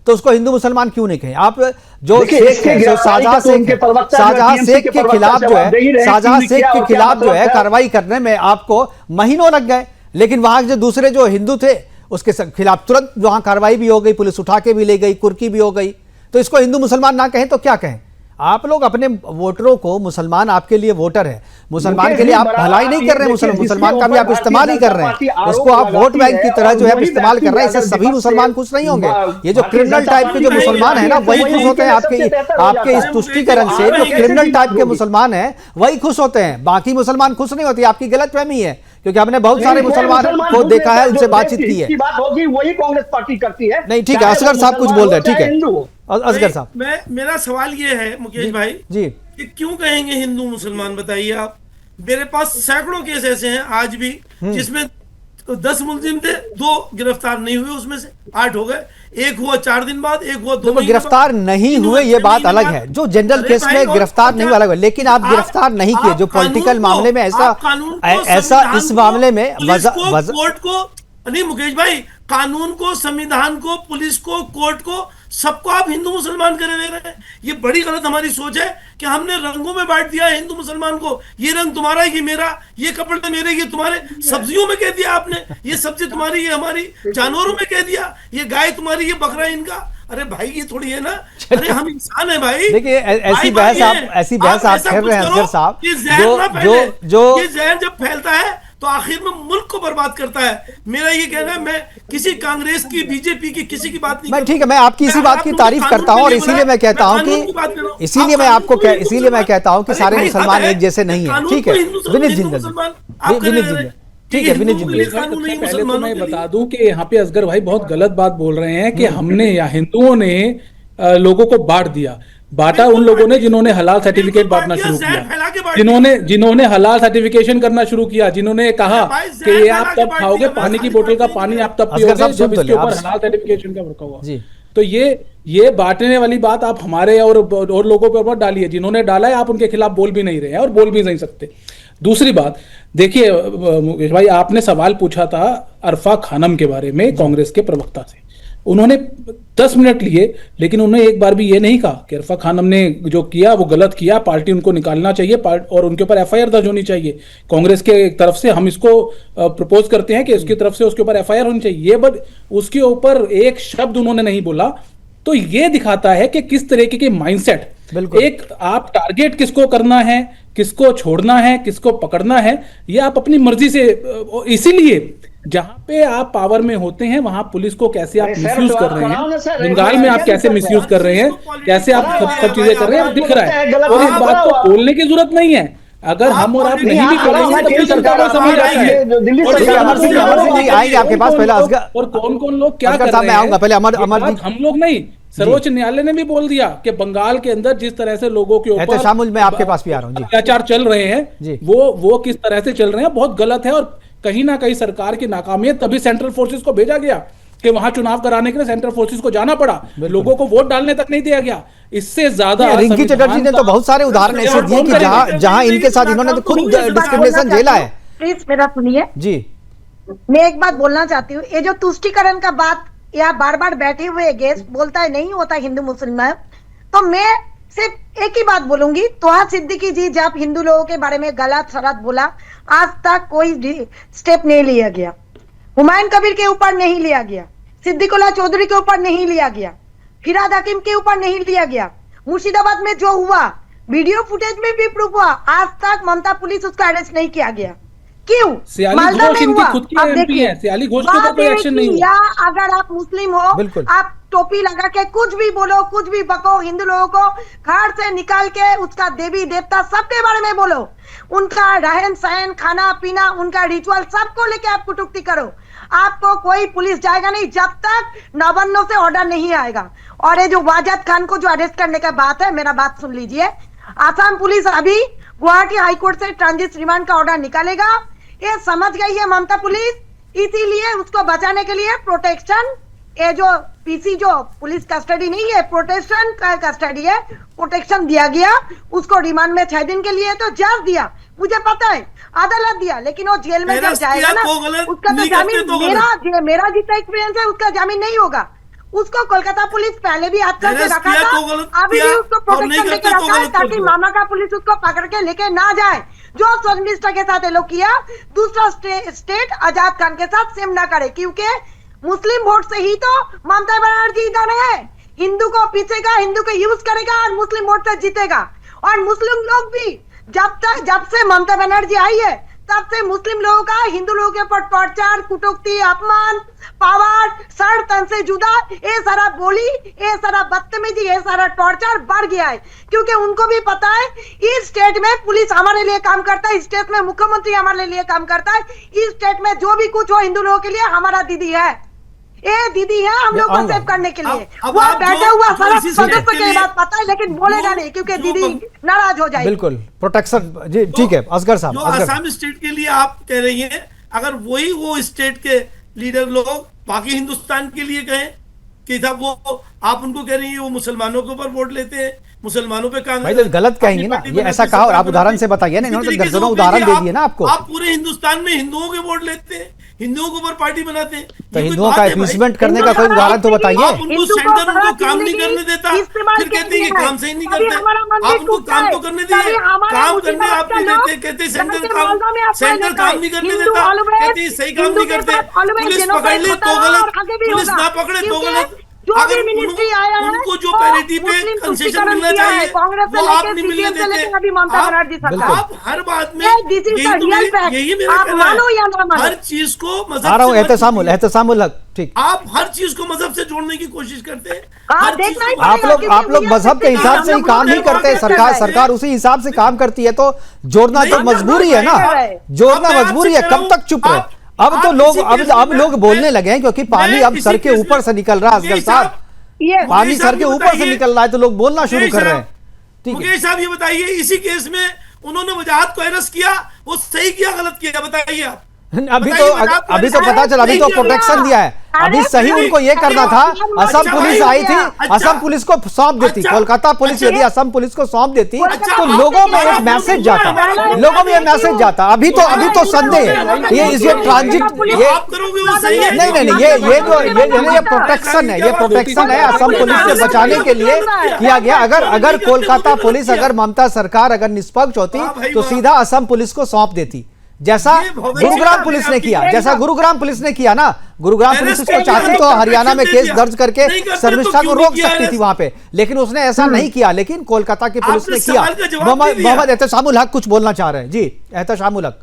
तो उसको हिंदू मुसलमान क्यों नहीं कहें? आप जो शाहजहां शेख के खिलाफ जो है, शाहजहां शेख के खिलाफ जो है कार्रवाई करने में आपको महीनों लग गए, लेकिन वहां जो दूसरे जो हिंदू थे उसके खिलाफ तुरंत वहां कार्रवाई भी हो गई, पुलिस उठा के भी ले गई, कुर्की भी हो गई। तो इसको हिंदू मुसलमान ना कहें तो क्या कहें? आप लोग अपने वोटरों को, मुसलमान आपके लिए वोटर है, मुसलमान के लिए आप भलाई नहीं कर रहे हैं, मुसलमान का भी आप इस्तेमाल ही कर रहे हैं, उसको आप वोट बैंक की तरह जो है इस्तेमाल कर रहे हैं। इससे सभी मुसलमान खुश नहीं होंगे। ये जो क्रिमिनल टाइप के जो मुसलमान है ना, वही खुश होते हैं आपके इस तुष्टीकरण से। जो क्रिमिनल टाइप के मुसलमान है वही खुश होते हैं, बाकी मुसलमान खुश नहीं होते। आपकी गलतफहमी है, क्योंकि हमने बहुत सारे मुसलमान को देखा है, उनसे बातचीत की है। बात होगी वही कांग्रेस पार्टी करती है। नहीं, ठीक है, असगर साहब कुछ बोल रहे हैं, ठीक है असगर साहब। मेरा सवाल ये है मुकेश भाई जी, कि क्यों कहेंगे हिंदू मुसलमान? बताइए आप। मेरे पास सैकड़ों केस ऐसे हैं आज भी जिसमें 10 मुलजिम थे, 2 गिरफ्तार नहीं हुए, उसमें से 8 हो गए। एक हुआ 4 दिन बाद, एक हुआ 2 गिरफ्तार नहीं हुए, ये बात अलग है। जो जनरल केस में गिरफ्तार नहीं हुआ अलग है, लेकिन आप गिरफ्तार नहीं किए। जो पॉलिटिकल मामले में ऐसा इस मामले में कोर्ट को नहीं, मुकेश भाई, कानून को, संविधान को, पुलिस को, कोर्ट को, सबको आप हिंदू मुसलमान करे दे रहे हैं। ये बड़ी गलत हमारी सोच है कि हमने रंगों में बांट दिया हिंदू मुसलमान को। ये रंग तुम्हारा, ये मेरा, ये कपड़े मेरे, ये तुम्हारे। सब्जियों में कह दिया आपने, ये सब्जी तुम्हारी, ये हमारी। जानवरों में कह दिया, ये गाय तुम्हारी, ये बकरा इनका। अरे भाई ये थोड़ी है ना, अरे हम इंसान है भाई। देखिए ऐसी भाई बहस आप कर रहे हैं असगर साहब, ये जहर जब फैलता है तो आखिर में मुल्क को बर्बाद करता है। मेरा ये कहना है, मैं किसी कांग्रेस की, बीजेपी की, किसी की बात नहीं। मैं ठीक है, मैं आपकी इसी बात की तारीफ करता हूं और इसीलिए मैं कहता हूं कि इसीलिए मैं कहता हूं कि सारे मुसलमान एक जैसे नहीं है। ठीक है विनीत जिंदल, ठीक है विनीत जिंदल। पहले तो मैं बता दूं कि यहाँ पे असगर भाई बहुत गलत बात बोल रहे हैं कि हमने या हिंदुओं ने लोगों को बांटा उन लोगों ने जिन्होंने हलाल सर्टिफिकेट बांटना शुरू किया, जिन्होंने हलाल सर्टिफिकेशन करना शुरू किया, जिन्होंने कहा कि ये आप तब खाओगे, पानी की बोतल का पानी आप तब पियोगे जब इसके ऊपर हलाल सर्टिफिकेशन का रखा हुआ। तो ये बांटने वाली बात आप हमारे और लोगों के ऊपर डालिए, जिन्होंने डाला है आप उनके खिलाफ बोल भी नहीं रहे हैं और बोल भी नहीं सकते। दूसरी बात देखिए मुकेश भाई, आपने सवाल पूछा था अरफा खानम के बारे में कांग्रेस के प्रवक्ता से, उन्होंने 10 मिनट लिए, लेकिन उन्होंने एक बार भी ये नहीं कहा कि अरफा खानम ने जो किया वो गलत किया, पार्टी उनको निकालना चाहिए और उनके ऊपर एफआईआर दर्ज होनी चाहिए। कांग्रेस के तरफ से हम इसको प्रपोज करते हैं कि उसकी तरफ से उसके ऊपर एफआईआर होनी चाहिए, बट उसके ऊपर एक शब्द उन्होंने नहीं बोला। तो ये दिखाता है कि किस तरीके के माइंडसेट, एक आप टारगेट किसको करना है, किसको छोड़ना है, किसको पकड़ना है, ये आप अपनी मर्जी से, इसीलिए जहां पे आप पावर में होते हैं वहां पुलिस को कैसे आप मिसयूज कर रहे हैं, बंगाल में आप कैसे मिसयूज कर रहे हैं, कैसे आप सब चीजें कर रहे हैं, दिख रहा है। और इस बात को बोलने की जरूरत नहीं है, अगर हम और आप नहीं भी बोलेंगे तो सरकार को समझ आता है। अमर सिंह जी आएंगे आपके पास, पहले और कौन लोग क्या कर रहे हैं, पहले अमर जी, हम लोग नहीं, सर्वोच्च न्यायालय ने भी बोल दिया कि बंगाल के अंदर जिस तरह से लोगों के ऊपर शामिल, मैं आपके पास भी आ रहा हूं जी, अत्याचार चल रहे हैं वो किस तरह से चल रहे हैं, बहुत गलत है। और कहीं ना कहीं सरकार की नाकामी है, तभी सेंट्रल फोर्सेस को भेजा गया कि वहां चुनाव कराने के लिए सेंट्रल फोर्सेस को जाना पड़ा, लोगों को वोट डालने तक नहीं दिया गया। इससे ज्यादा रिंकी चटर्जी ने तो बहुत सारे उदाहरण ऐसे दिए कि जहां इनके साथ इन्होंने तो खुद डिस्क्रिमिनेशन झेला है। प्लीज मेरा सुनिए जी, मैं एक बात बोलना चाहती हूँ। ये जो तुष्टिकरण का बात या बार बार बैठे हुए गेस्ट बोलता है नहीं होता हिंदू मुसलमान, तो मैं सिर्फ एक ही बात बोलूंगी, तोहा सिद्दीकी जी जब हिंदू लोगों के बारे में गलत सलत बोला, आज तक कोई स्टेप नहीं लिया गया। हुमायूं कबीर के ऊपर नहीं लिया गया, सिद्दीकुल्लाह चौधरी के ऊपर नहीं लिया गया, फिराद हकीम के ऊपर नहीं लिया गया। मुर्शिदाबाद में जो हुआ वीडियो फुटेज में भी प्रूफ हुआ, आज तक ममता पुलिस उसका अरेस्ट नहीं किया गया। क्यों? मालदा में हुआ। अब देखिए, या अगर आप मुस्लिम हो, आप टोपी लगा के कुछ भी बोलो, कुछ भी बको, हिंदू लोगों को घर से निकाल के उसका देवी देवता सबके बारे में बोलो, उनका रहन सहन, खाना पीना, उनका रिचुअल सबको लेके आप कुटुक्ति करो, आपको कोई पुलिस जाएगा नहीं जब तक नवान्नों से ऑर्डर नहीं आएगा। और ये जो वाजद खान को जो अरेस्ट करने का बात है, मेरा बात सुन लीजिए, आसाम पुलिस अभी गुवाहाटी हाईकोर्ट से ट्रांजिट रिमांड का ऑर्डर निकालेगा। ये समझ गई है ममता पुलिस, इसीलिए उसको बचाने के लिए प्रोटेक्शन, ये जो पीसी जो पुलिस कस्टडी नहीं है, प्रोटेक्शन का कस्टडी है, प्रोटेक्शन दिया गया उसको। रिमांड में 6 दिन के लिए तो जज दिया, मुझे पता है अदालत दिया, लेकिन वो जेल में जब जाएगा ना उसका तो जामीन, मेरा जितना एक्सपीरियंस है उसका जामीन नहीं होगा। उसको कोलकाता पुलिस पहले भी हाथ करके रखा था, अभी भी उसको प्रोटेक्शन लेके रखा है ताकि मामा का पुलिस उसको पकड़ के लेके ना जाए। जो स्वनिष्ठा के साथ ये लोग किया, दूसरा स्टेट आजाद खान के साथ सेम ना करे, क्योंकि मुस्लिम वोट से ही तो ममता बनर्जी इधर है। हिंदू को पीछेगा, हिंदू को यूज करेगा और मुस्लिम वोट से जीतेगा। और मुस्लिम लोग भी जब से ममता बनर्जी आई है तब से मुस्लिम लोगों का हिंदू लोगों के ऊपर टॉर्चर, कुटुक्ति, अपमान, पावर, सर तन से जुदा, ये सारा बोली, ये सारा बदतमीजी, ये सारा टॉर्चर बढ़ गया है। क्योंकि उनको भी पता है इस स्टेट में पुलिस हमारे लिए काम करता है, इस स्टेट में मुख्यमंत्री हमारे लिए काम करता है, इस स्टेट में जो भी कुछ हो हिंदू लोगों के लिए हमारा दीदी है, ये दीदी है हम लोग को सेव करने के लिए। वो बैठा हुआ सारा सदस्य के बात पता है, लेकिन बोलेगा नहीं क्योंकि दीदी नाराज हो जाएगी। बिल्कुल प्रोटेक्शन जी, ठीक है असगर साहब। जो असम स्टेट के लिए आप कह रही हैं, अगर वही वो स्टेट के लीडर लोग बाकी हिंदुस्तान के लिए कहें कि साहब वो आप उनको कह रही हैं वो मुसलमानों के ऊपर वोट लेते हैं, मुसलमानों पे भाई तो गलत कहेंगे ना, ये ऐसा कहा और आप उदाहरण से बताइए ना, इन्होंने तो दर्जनों उदाहरण दे दिए ना आपको। आप पूरे हिंदुस्तान में हिंदुओं के वोट लेते हैं, हिंदुओं के ऊपर पार्टी बनाते हैं, तो हिंदुओं का एपीसमेंट करने का कोई उदाहरण तो बताइए। उनको सेंटर उनको काम नहीं करने देता, फिर कहते हैं कि काम सही नहीं करते। आप उनको काम तो करने दीजिए, काम करने आप नहीं देते, कहते सेंटर काम नहीं करने देता, कहते सही काम नहीं करते। पुलिस पकड़ ले तो गलत, पुलिस ना पकड़े तो गलत, जो अगर भी मिनिस्ट्री आया है उनको जो वो पैरिटी पे मुस्लिम कंसेशन तुष्टीकरण मिलना किया है, चाहिए कांग्रेस से वो आप लेके नहीं मिलने CPM से देते। लेके अभी ममता बनर्जी सरकार। आप हर बात में This is the real fact। यही मेरा आप कहना मानो या ना है, मानो। हर चीज को मजहब आ रहा हूँ से मत एहतसामुल हक, ठीक। आप हर चीज को मजहब से जोड़ने की कोशिश करते हैं। आप हर चीज देखना ही को- पड़ेगा। आप लोग मजहब के हिसाब से ही काम ही करते हैं, सरकार उसी हिसाब से काम करती है, तो जोड़ना तो मजबूरी है ना, जोड़ना मजबूरी है। कब तक चुप रहे? अब तो लोग अब लोग बोलने लगे हैं, क्योंकि पानी अब सर के ऊपर से निकल रहा है। असगर साहब, पानी सर के ऊपर से निकल रहा है, तो लोग बोलना शुरू कर रहे हैं। ठीक है मुकेश साहब, ये बताइए, इसी केस में उन्होंने वजाहत को अरेस्ट किया, वो सही किया गलत किया, बताइए आप। अभी तो पता चला, अभी तो प्रोटेक्शन दिया है। अभी सही उनको ये करना था, असम पुलिस आई थी, असम पुलिस को सौंप देती, कोलकाता पुलिस यदि असम पुलिस को सौंप देती तो लोगों में एक मैसेज जाता, लोगों में ये मैसेज जाता। अभी तो संदेह है, ये ट्रांजिट, ये नहीं, ये प्रोटेक्शन है, ये प्रोटेक्शन है असम पुलिस से बचाने के लिए किया गया। अगर कोलकाता पुलिस, अगर ममता सरकार अगर निष्पक्ष होती तो सीधा असम पुलिस को सौंप देती, जैसा गुरुग्राम पुलिस ने किया, जैसा गुरुग्राम पुलिस ने किया ना। गुरुग्राम पुलिस उसको चाहती तो हरियाणा में केस दर्ज करके शर्मिष्ठा को रोक सकती थी वहां पे, लेकिन उसने ऐसा नहीं किया, लेकिन कोलकाता की पुलिस ने किया। मोहम्मद एहतसामुल हक कुछ बोलना चाह रहे हैं। जी एहतसामुल हक।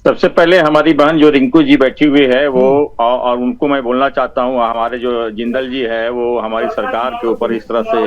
सबसे पहले हमारी बहन जो रिंकू जी बैठी हुई है वो, और उनको मैं बोलना चाहता हूँ, हमारे जो जिंदल जी है वो हमारी सरकार के ऊपर इस तरह से,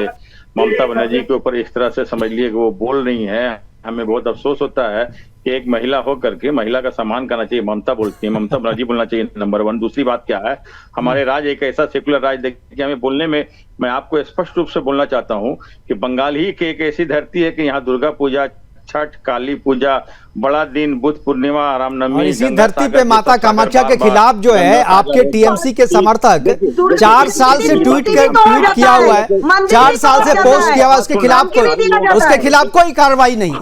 ममता बनर्जी के ऊपर इस तरह से समझ लिए कि वो बोल रही है। हमें बहुत अफसोस होता है कि एक महिला हो करके महिला का सम्मान करना चाहिए। ममता बोलती है, ममता बनर्जी बोलना चाहिए, नंबर 1। दूसरी बात क्या है, हमारे राज्य एक ऐसा सेकुलर राज्य देखिए, हमें बोलने में, मैं आपको स्पष्ट रूप से बोलना चाहता हूँ कि बंगाल ही की एक ऐसी धरती है कि यहाँ दुर्गा पूजा, छठ, काली पूजा, बड़ा दिन, बुद्ध पूर्णिमा, रामनवमी, इसी धरती पे माता कामाख्या के खिलाफ जो है आपके टीएमसी के समर्थक 4 साल से ट्वीट किया हुआ है, 4 साल से पोस्ट किया हुआ, उसके खिलाफ कोई कार्रवाई नहीं,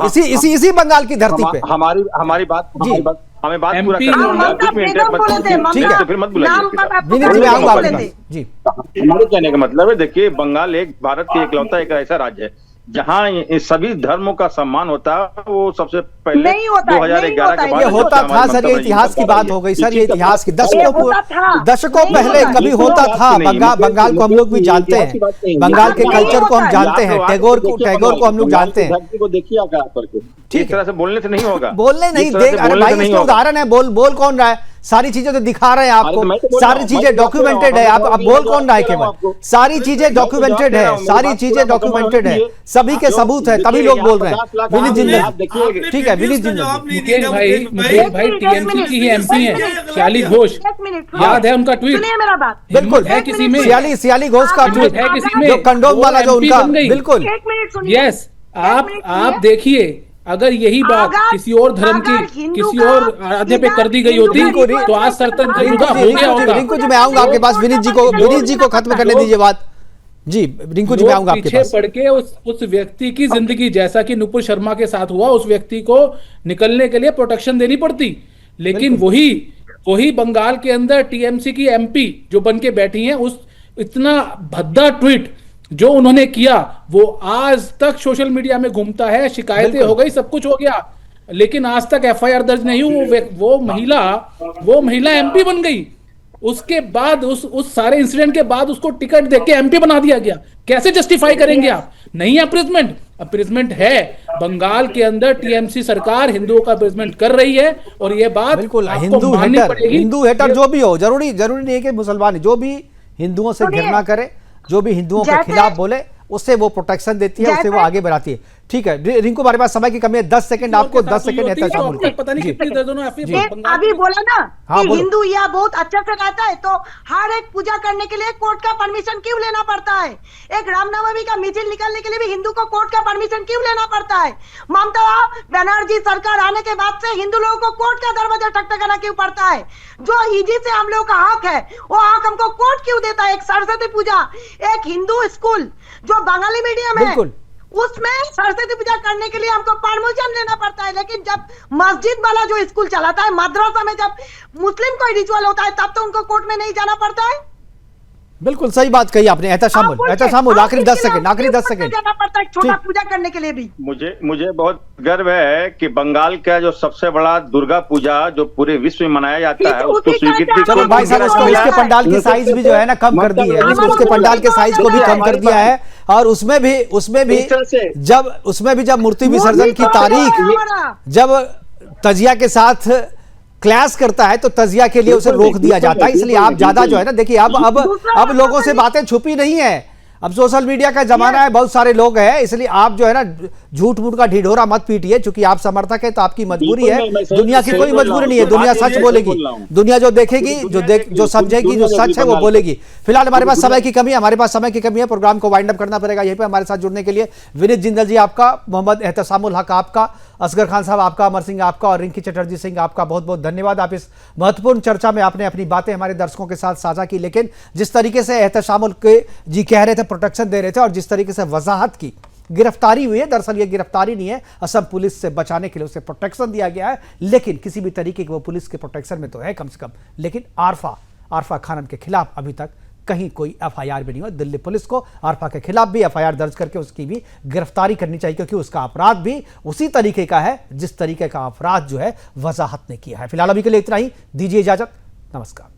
इसी बंगाल की धरती पे। हमारी बात हमें बात पूरा ठीक है, तो फिर मत बुलाइए। जी हमारे कहने का मतलब है, देखिए बंगाल एक भारत के इकलौता एक ऐसा राज्य है जहाँ सभी धर्मों का सम्मान होता है। वो सबसे पहले 2011 के बाद ये होता था सर, ये इतिहास की बात हो गई सर, ये इतिहास की दशकों पहले कभी होता था। बंगाल को हम लोग भी जानते हैं, बंगाल के कल्चर को हम जानते हैं, टैगोर को हम लोग जानते हैं। देखिए ठीक तरह से बोलने से नहीं होगा, बोलने नहीं देख। अरे भाई इसके उदाहरण है, बोल कौन रहा है? सारी चीजें तो दिखा रहे हैं आपको, सारी चीजें डॉक्यूमेंटेड है। आप बोल कौन रहा है? केवल सारी चीजें डॉक्यूमेंटेड है, सारी चीजें डॉक्यूमेंटेड है, सभी के सबूत है, तभी लोग बोल रहे हैं। विनीत जिंदल, ठीक है, विनीत जिंदल। मुकेश भाई टीएमसी की ही एमपी है, शियाली घोष, याद है उनका ट्वीट? बिल्कुल है किसी में, शियाली घोष का ट्वीट है किसी में, जो कंडोम वाला जो उनका, बिल्कुल। यस, आप देखिए, अगर यही बात किसी और धर्म की, किसी और आराध्य पे कर दी गई होती तो आज सरतन जुदा हो गया होता। रिंकू जी मैं आऊंगा आपके पास, विनीत जी को खत्म करने दीजिए बात। जी रिंकू जी मैं आऊंगा आपके पास। पीछे पड़ के उस व्यक्ति की जिंदगी, जैसा कि नुपुर शर्मा के साथ हुआ, उस व्यक्ति को निकलने के लिए प्रोटेक्शन देनी पड़ती, लेकिन वही बंगाल के अंदर टीएमसी की एमपी जो बन के बैठी हैं, उस इतना भद्दा ट्वीट जो उन्होंने किया वो आज तक सोशल मीडिया में घूमता है। शिकायतें हो गई, सब कुछ हो गया, लेकिन आज तक एफआईआर दर्ज नहीं हुई। वो महिला एमपी बन गई। उसके बाद उस सारे इंसिडेंट के बाद उसको टिकट देके एमपी बना दिया गया। कैसे जस्टिफाई करेंगे आप? नहीं अप्रेजमेंट है। बंगाल के अंदर टीएमसी सरकार हिंदुओं का अप्रेजमेंट कर रही है, और ये बात बिल्कुल हिंदू हेटर जो भी हो, जरूरी नहीं है कि मुसलमान, जो भी हिंदुओं से घृणा करे, जो भी हिंदुओं के खिलाफ बोले, उससे वो प्रोटेक्शन देती है, उससे वो आगे बढ़ाती है। ठीक है रिंकू, हमारे पास समय की कमी है, 10 सेकंड आपको, 10 सेकंड अभी बोला ना कि हिंदू यहाँ बहुत अच्छे से रहता है, तो हर एक पूजा करने के लिए कोर्ट का परमिशन क्यों लेना पड़ता है? एक रामनवमी का मिছিল निकालने के लिए भी हिंदू को कोर्ट का परमिशन क्यों लेना पड़ता है? ममता बनर्जी सरकार आने के बाद से हिंदू लोगों को कोर्ट का दरवाजा ठकठकाना क्यों पड़ता है? जो ईजी से हम लोग का हक है, वो हक हमको कोर्ट क्यों देता है? एक सरस्वती पूजा, एक हिंदू स्कूल जो बंगाली मीडियम है, उसमें सरस्वती पूजा करने के लिए हमको परमिशन लेना पड़ता है, लेकिन जब मस्जिद वाला जो स्कूल चलाता है, मदरसा में जब मुस्लिम कोई रिचुअल होता है, तब तो उनको कोर्ट में नहीं जाना पड़ता है। बिल्कुल सही बात कही आपने। एहतशामुल आखिरी 10 सेकंड जाना पड़ता है छोटा पूजा करने के लिए भी। मुझे बहुत गर्व है कि बंगाल का जो सबसे बड़ा दुर्गा पूजा जो पूरे विश्व में मनाया जाता है उसको स्वीकृति। चलो भाई साहब, उसके पंडाल की साइज भी जो है ना कम कर दी है, उसके पंडाल के साइज को भी कम कर दिया है। और उसमें भी जब मूर्ति विसर्जन की तारीख जब तजिया के साथ क्लैश करता है तो तजिया के लिए उसे रोक दिया जाता है। इसलिए आप ज्यादा जो है ना, देखिए अब लोगों से बातें छुपी नहीं है, अब सोशल मीडिया का जमाना है, बहुत सारे लोग हैं, इसलिए आप जो है ना झूठ मूठ का ढिढोरा मत पीटिए। चूंकि आप समर्थक है तो आपकी मजबूरी है, दुनिया की कोई मजबूरी नहीं है, दुनिया सच बोलेगी, दुनिया जो देखेगी, जो समझेगी, जो सच है वो बोलेगी। फिलहाल हमारे पास समय की कमी है, प्रोग्राम को वाइंड अप करना पड़ेगा। यहीं पे हमारे साथ जुड़ने के लिए विनीत जिंदल जी आपका, मोहम्मद एहतसामुल हक आपका, असगर खान साहब आपका, अमर सिंह आपका और रिंकी चटर्जी सिंह आपका बहुत बहुत धन्यवाद। आप इस महत्वपूर्ण चर्चा में आपने अपनी बातें हमारे दर्शकों के साथ साझा की। लेकिन जिस तरीके से एहतसामुल जी कह रहे थे, प्रोटेक्शन दे रहे थे, और जिस तरीके से वजाहत की, गिरफ्तारी हुई है, दरअसल ये गिरफ्तारी नहीं है, असम पुलिस से बचाने के लिए उसे प्रोटेक्शन दिया गया है। लेकिन किसी भी तरीके की वो पुलिस के प्रोटेक्शन में तो है कम से कम, लेकिन आरफा खानम के खिलाफ अभी तक कहीं कोई एफआईआर भी नहीं हुआ। दिल्ली पुलिस को आरफा के खिलाफ भी एफआईआर दर्ज करके उसकी भी गिरफ्तारी करनी चाहिए, क्योंकि उसका अपराध भी उसी तरीके का है जिस तरीके का अपराध जो है वजाहत ने किया है। फिलहाल अभी के लिए इतना ही, दीजिए इजाजत, नमस्कार।